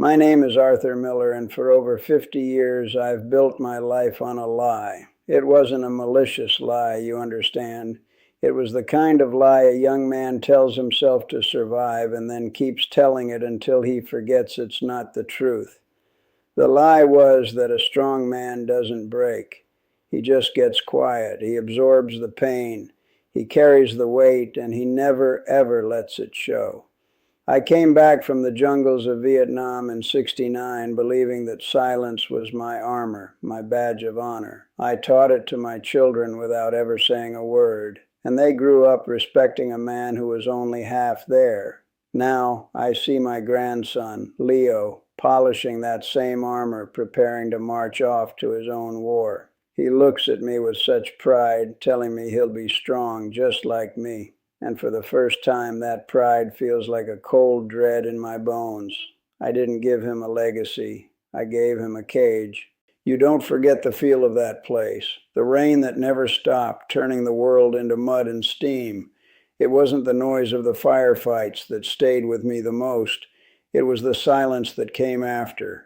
My name is Arthur Miller, and for over 50 years I've built my life on a lie. It wasn't a malicious lie, you understand. It was the kind of lie a young man tells himself to survive and then keeps telling it until he forgets it's not the truth. The lie was that a strong man doesn't break. He just gets quiet. He absorbs the pain. He carries the weight, and he never, ever lets it show. I came back from the jungles of Vietnam in '69 believing that silence was my armor, my badge of honor. I taught it to my children without ever saying a word, and they grew up respecting a man who was only half there. Now I see my grandson, Leo, polishing that same armor, preparing to march off to his own war. He looks at me with such pride, telling me he'll be strong just like me. And for the first time, that pride feels like a cold dread in my bones. I didn't give him a legacy. I gave him a cage. You don't forget the feel of that place. The rain that never stopped, turning the world into mud and steam. It wasn't the noise of the firefights that stayed with me the most. It was the silence that came after.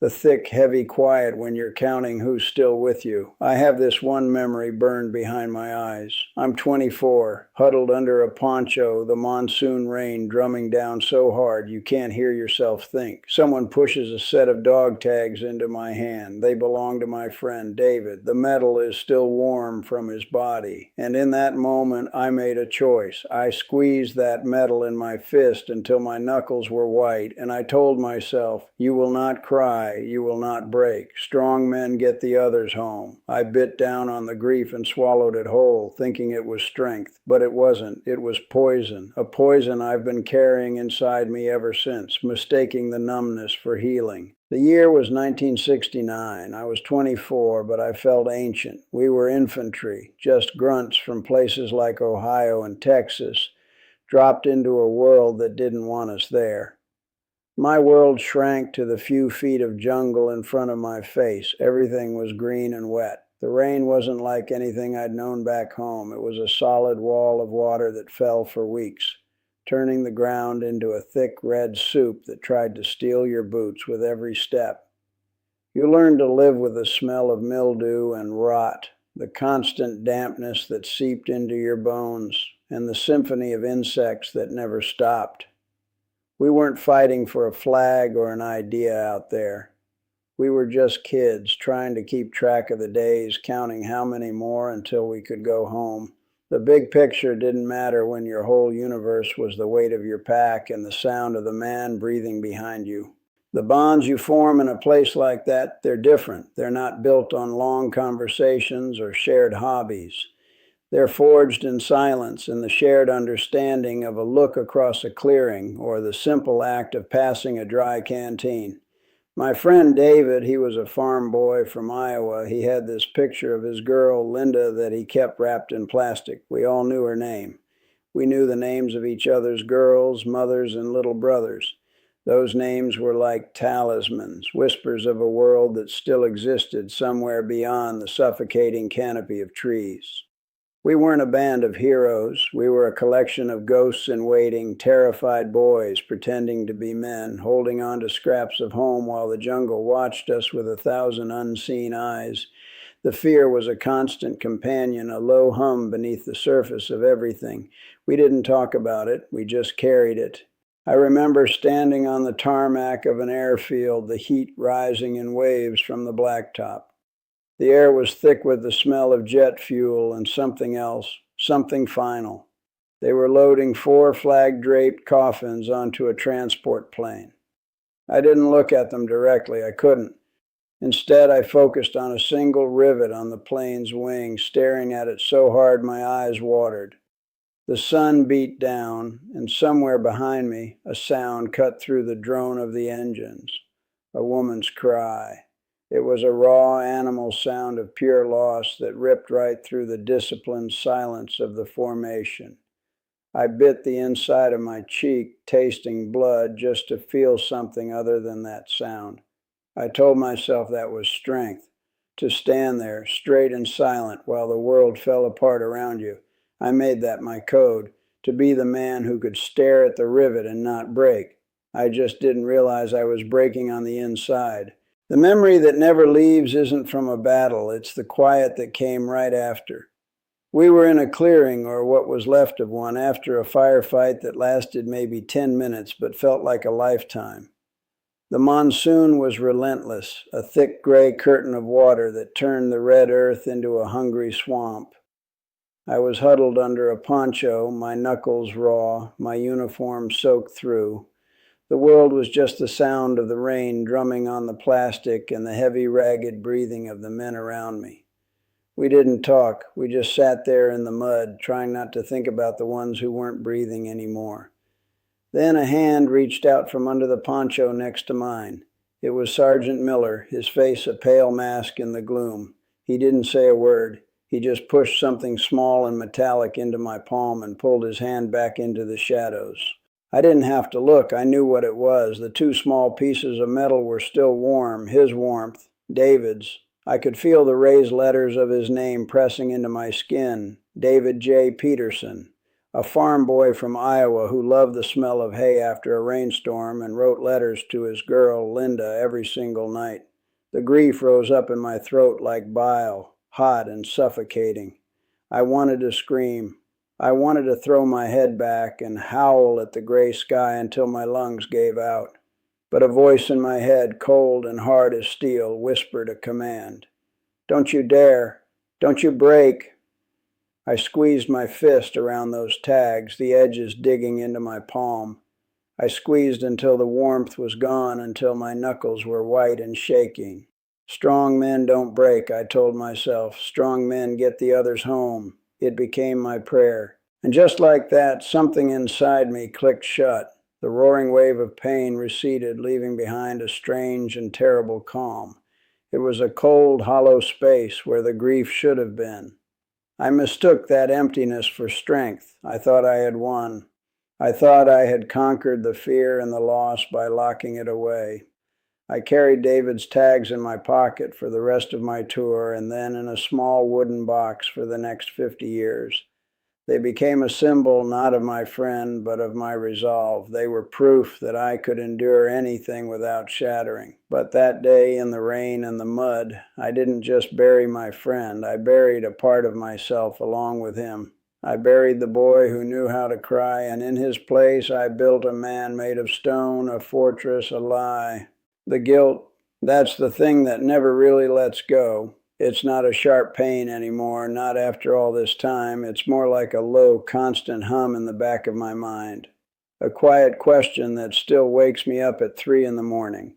The thick, heavy quiet when you're counting who's still with you. I have this one memory burned behind my eyes. I'm 24, huddled under a poncho, the monsoon rain drumming down so hard you can't hear yourself think. Someone pushes a set of dog tags into my hand. They belong to my friend David. The metal is still warm from his body. And in that moment, I made a choice. I squeezed that metal in my fist until my knuckles were white, and I told myself, you will not cry. You will not break. Strong men get the others home. I bit down on the grief and swallowed it whole, thinking it was strength. But it wasn't. It was poison. A poison I've been carrying inside me ever since, mistaking the numbness for healing. The year was 1969. I was 24, but I felt ancient. We were infantry, just grunts from places like Ohio and Texas, dropped into a world that didn't want us there. My world shrank to the few feet of jungle in front of my face. Everything was green and wet. The rain wasn't like anything I'd known back home. It was a solid wall of water that fell for weeks, turning the ground into a thick red soup that tried to steal your boots with every step. You learn to live with the smell of mildew and rot, the constant dampness that seeped into your bones, and the symphony of insects that never stopped. We weren't fighting for a flag or an idea out there. We were just kids trying to keep track of the days, counting how many more until we could go home. The big picture didn't matter when your whole universe was the weight of your pack and the sound of the man breathing behind you. The bonds you form in a place like that, they're different. They're not built on long conversations or shared hobbies. They're forged in silence, in the shared understanding of a look across a clearing or the simple act of passing a dry canteen. My friend David, he was a farm boy from Iowa. He had this picture of his girl, Linda, that he kept wrapped in plastic. We all knew her name. We knew the names of each other's girls, mothers, and little brothers. Those names were like talismans, whispers of a world that still existed somewhere beyond the suffocating canopy of trees. We weren't a band of heroes. We were a collection of ghosts in waiting, terrified boys pretending to be men, holding on to scraps of home while the jungle watched us with 1,000 unseen eyes. The fear was a constant companion, a low hum beneath the surface of everything. We didn't talk about it, we just carried it. I remember standing on the tarmac of an airfield, the heat rising in waves from the blacktop. The air was thick with the smell of jet fuel and something else, something final. They were loading 4 flag-draped coffins onto a transport plane. I didn't look at them directly, I couldn't. Instead, I focused on a single rivet on the plane's wing, staring at it so hard my eyes watered. The sun beat down, and somewhere behind me, a sound cut through the drone of the engines. A woman's cry. It was a raw animal sound of pure loss that ripped right through the disciplined silence of the formation. I bit the inside of my cheek, tasting blood, just to feel something other than that sound. I told myself that was strength, to stand there, straight and silent, while the world fell apart around you. I made that my code, to be the man who could stare at the rivet and not break. I just didn't realize I was breaking on the inside. The memory that never leaves isn't from a battle, it's the quiet that came right after. We were in a clearing, or what was left of one, after a firefight that lasted maybe 10 minutes but felt like a lifetime. The monsoon was relentless, a thick gray curtain of water that turned the red earth into a hungry swamp. I was huddled under a poncho, my knuckles raw, my uniform soaked through. The world was just the sound of the rain drumming on the plastic and the heavy, ragged breathing of the men around me. We didn't talk. We just sat there in the mud, trying not to think about the ones who weren't breathing anymore. Then a hand reached out from under the poncho next to mine. It was Sergeant Miller, his face a pale mask in the gloom. He didn't say a word. He just pushed something small and metallic into my palm and pulled his hand back into the shadows. I didn't have to look. I knew what it was. The two small pieces of metal were still warm, his warmth, David's. I could feel the raised letters of his name pressing into my skin. David J. Peterson. A farm boy from Iowa who loved the smell of hay after a rainstorm and wrote letters to his girl, Linda, every single night. The grief rose up in my throat like bile, hot and suffocating. I wanted to scream. I wanted to throw my head back and howl at the gray sky until my lungs gave out. But a voice in my head, cold and hard as steel, whispered a command. "Don't you dare! Don't you break!" I squeezed my fist around those tags, the edges digging into my palm. I squeezed until the warmth was gone, until my knuckles were white and shaking. Strong men don't break, I told myself. Strong men get the others home. It became my prayer. And just like that, something inside me clicked shut. The roaring wave of pain receded, leaving behind a strange and terrible calm. It was a cold, hollow space where the grief should have been. I mistook that emptiness for strength. I thought I had won. I thought I had conquered the fear and the loss by locking it away. I carried David's tags in my pocket for the rest of my tour and then in a small wooden box for the next 50 years. They became a symbol not of my friend, but of my resolve. They were proof that I could endure anything without shattering. But that day in the rain and the mud, I didn't just bury my friend. I buried a part of myself along with him. I buried the boy who knew how to cry, and in his place I built a man made of stone, a fortress, a lie. The guilt, that's the thing that never really lets go. It's not a sharp pain anymore, not after all this time. It's more like a low, constant hum in the back of my mind. A quiet question that still wakes me up at 3 a.m.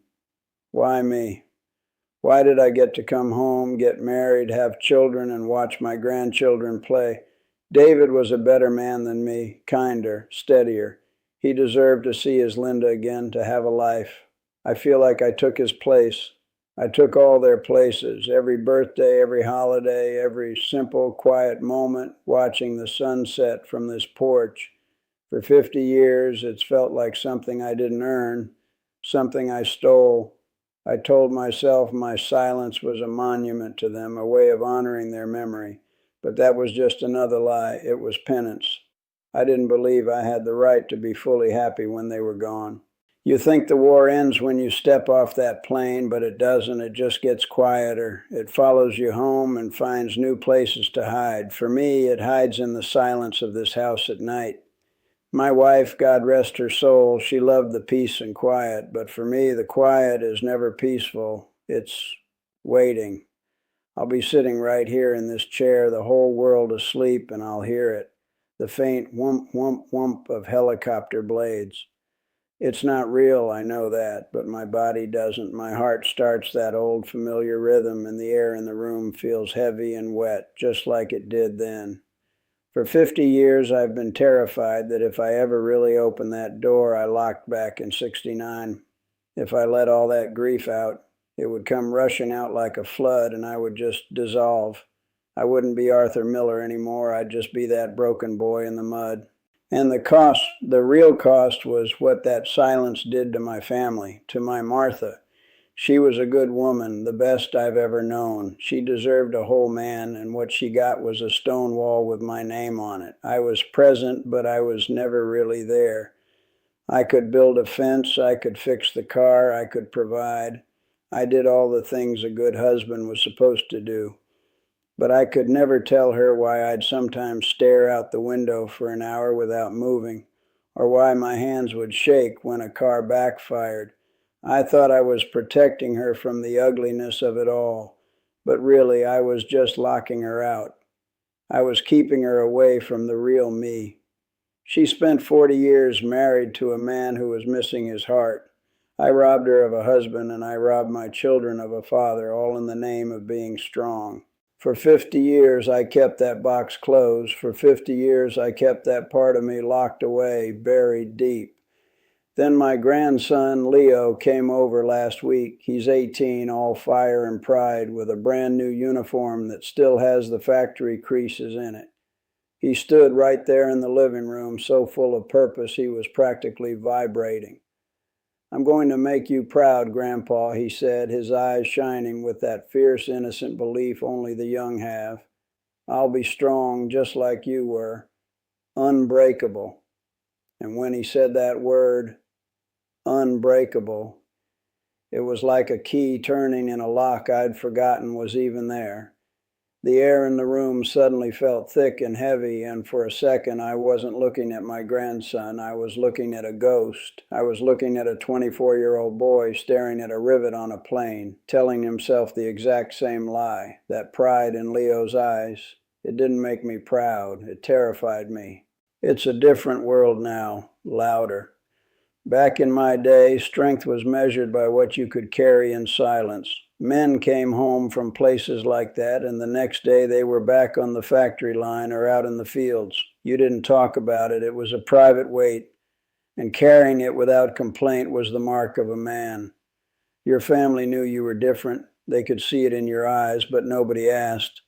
Why me? Why did I get to come home, get married, have children, and watch my grandchildren play? David was a better man than me, kinder, steadier. He deserved to see his Linda again, to have a life. I feel like I took his place. I took all their places, every birthday, every holiday, every simple, quiet moment, watching the sunset from this porch. For 50 years, it's felt like something I didn't earn, something I stole. I told myself my silence was a monument to them, a way of honoring their memory. But that was just another lie. It was penance. I didn't believe I had the right to be fully happy when they were gone. You think the war ends when you step off that plane, but it doesn't. It just gets quieter. It follows you home and finds new places to hide. For me, it hides in the silence of this house at night. My wife, God rest her soul, she loved the peace and quiet, but for me, the quiet is never peaceful. It's waiting. I'll be sitting right here in this chair, the whole world asleep, and I'll hear it. The faint whump, whump, whump of helicopter blades. It's not real, I know that, but my body doesn't. My heart starts that old familiar rhythm, and the air in the room feels heavy and wet, just like it did then. For 50 years, I've been terrified that if I ever really opened that door I locked back in '69, if I let all that grief out, it would come rushing out like a flood, and I would just dissolve. I wouldn't be Arthur Miller anymore. I'd just be that broken boy in the mud. And the real cost was what that silence did to my family, to my Martha. She was a good woman, the best I've ever known. She deserved a whole man, and what she got was a stone wall with my name on it. I was present, but I was never really there. I could build a fence, I could fix the car, I could provide. I did all the things a good husband was supposed to do. But I could never tell her why I'd sometimes stare out the window for an hour without moving, or why my hands would shake when a car backfired. I thought I was protecting her from the ugliness of it all, but really I was just locking her out. I was keeping her away from the real me. She spent 40 years married to a man who was missing his heart. I robbed her of a husband, and I robbed my children of a father, all in the name of being strong. For 50 years I kept that box closed. For 50 years I kept that part of me locked away, buried deep. Then my grandson, Leo, came over last week. He's 18, all fire and pride, with a brand new uniform that still has the factory creases in it. He stood right there in the living room, so full of purpose he was practically vibrating. "I'm going to make you proud, Grandpa," he said, his eyes shining with that fierce, innocent belief only the young have. "I'll be strong just like you were. Unbreakable." And when he said that word, unbreakable, it was like a key turning in a lock I'd forgotten was even there. The air in the room suddenly felt thick and heavy, and for a second I wasn't looking at my grandson. I was looking at a ghost. I was looking at a 24-year-old boy staring at a rivet on a plane, telling himself the exact same lie. That pride in Leo's eyes, it didn't make me proud. It terrified me. It's a different world now, louder. Back in my day, strength was measured by what you could carry in silence. Men came home from places like that, and the next day they were back on the factory line or out in the fields. You didn't talk about it. It was a private weight, and carrying it without complaint was the mark of a man. Your family knew you were different. They could see it in your eyes, but nobody asked.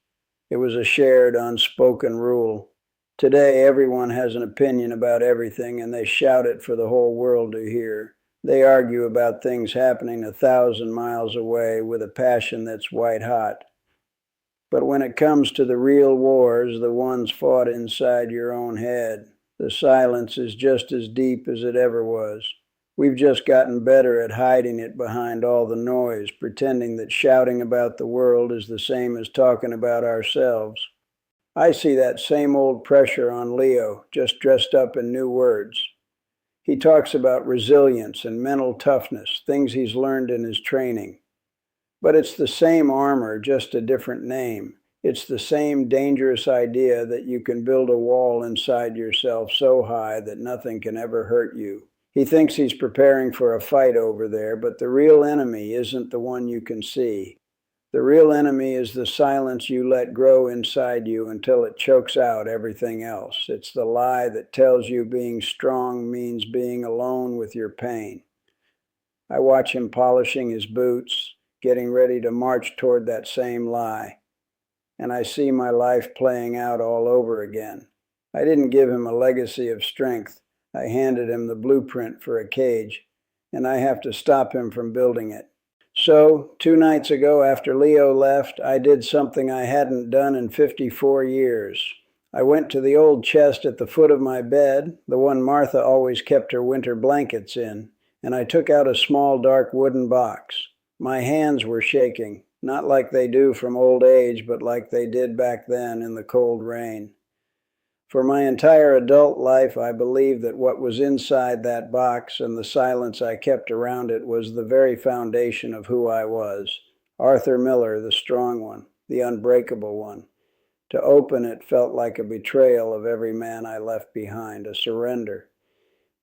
It was a shared, unspoken rule. Today, everyone has an opinion about everything, and they shout it for the whole world to hear. They argue about things happening 1,000 miles away with a passion that's white hot. But when it comes to the real wars, the ones fought inside your own head, the silence is just as deep as it ever was. We've just gotten better at hiding it behind all the noise, pretending that shouting about the world is the same as talking about ourselves. I see that same old pressure on Leo, just dressed up in new words. He talks about resilience and mental toughness, things he's learned in his training. But it's the same armor, just a different name. It's the same dangerous idea that you can build a wall inside yourself so high that nothing can ever hurt you. He thinks he's preparing for a fight over there, but the real enemy isn't the one you can see. The real enemy is the silence you let grow inside you until it chokes out everything else. It's the lie that tells you being strong means being alone with your pain. I watch him polishing his boots, getting ready to march toward that same lie. And I see my life playing out all over again. I didn't give him a legacy of strength. I handed him the blueprint for a cage, and I have to stop him from building it. So, 2 nights ago after Leo left, I did something I hadn't done in 54 years. I went to the old chest at the foot of my bed, the one Martha always kept her winter blankets in, and I took out a small dark wooden box. My hands were shaking, not like they do from old age, but like they did back then in the cold rain. For my entire adult life, I believed that what was inside that box and the silence I kept around it was the very foundation of who I was. Arthur Miller, the strong one, the unbreakable one. To open it felt like a betrayal of every man I left behind, a surrender.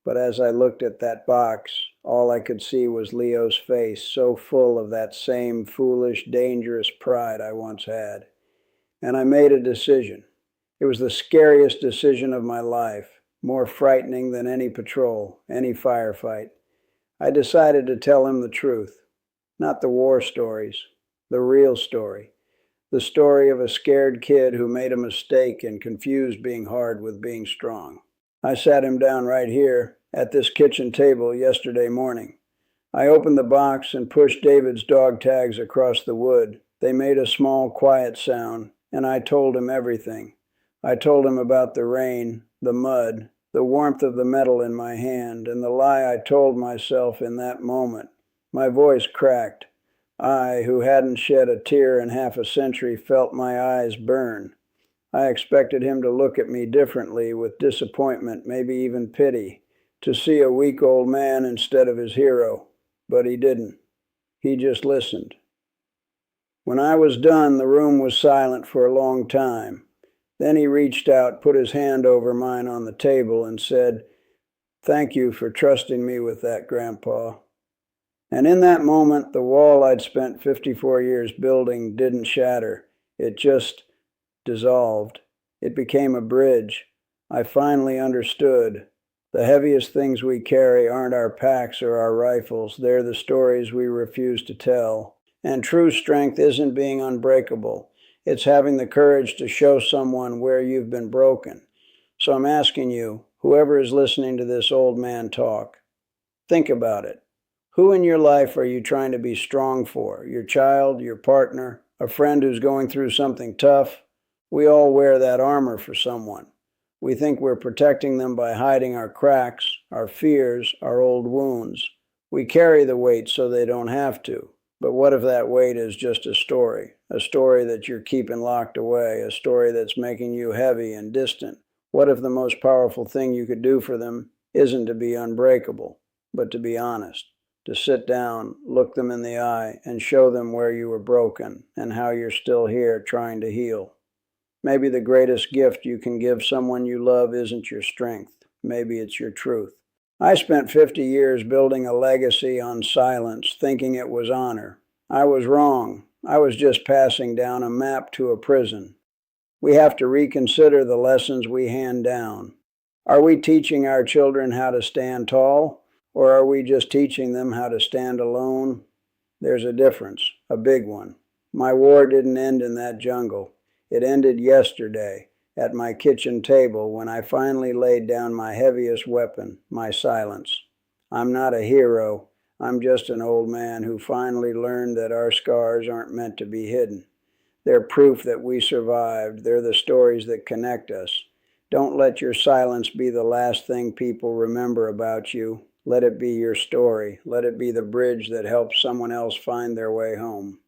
But as I looked at that box, all I could see was Leo's face, so full of that same foolish, dangerous pride I once had. And I made a decision. It was the scariest decision of my life, more frightening than any patrol, any firefight. I decided to tell him the truth, not the war stories, the real story, the story of a scared kid who made a mistake and confused being hard with being strong. I sat him down right here at this kitchen table yesterday morning. I opened the box and pushed David's dog tags across the wood. They made a small, quiet sound, and I told him everything. I told him about the rain, the mud, the warmth of the metal in my hand, and the lie I told myself in that moment. My voice cracked. I, who hadn't shed a tear in half a century, felt my eyes burn. I expected him to look at me differently, with disappointment, maybe even pity, to see a weak old man instead of his hero. But he didn't. He just listened. When I was done, the room was silent for a long time. Then he reached out, put his hand over mine on the table, and said, "Thank you for trusting me with that, Grandpa." And in that moment, the wall I'd spent 54 years building didn't shatter. It just dissolved. It became a bridge. I finally understood. The heaviest things we carry aren't our packs or our rifles. They're the stories we refuse to tell. And true strength isn't being unbreakable. It's having the courage to show someone where you've been broken. So I'm asking you, whoever is listening to this old man talk, think about it. Who in your life are you trying to be strong for? Your child, your partner, a friend who's going through something tough? We all wear that armor for someone. We think we're protecting them by hiding our cracks, our fears, our old wounds. We carry the weight so they don't have to. But what if that weight is just a story that you're keeping locked away, a story that's making you heavy and distant? What if the most powerful thing you could do for them isn't to be unbreakable, but to be honest? To sit down, look them in the eye, and show them where you were broken and how you're still here trying to heal. Maybe the greatest gift you can give someone you love isn't your strength. Maybe it's your truth. I spent 50 years building a legacy on silence, thinking it was honor. I was wrong. I was just passing down a map to a prison. We have to reconsider the lessons we hand down. Are we teaching our children how to stand tall? Or are we just teaching them how to stand alone? There's a difference, a big one. My war didn't end in that jungle. It ended yesterday, at my kitchen table, when I finally laid down my heaviest weapon, my silence. I'm not a hero. I'm just an old man who finally learned that our scars aren't meant to be hidden. They're proof that we survived. They're the stories that connect us. Don't let your silence be the last thing people remember about you. Let it be your story. Let it be the bridge that helps someone else find their way home.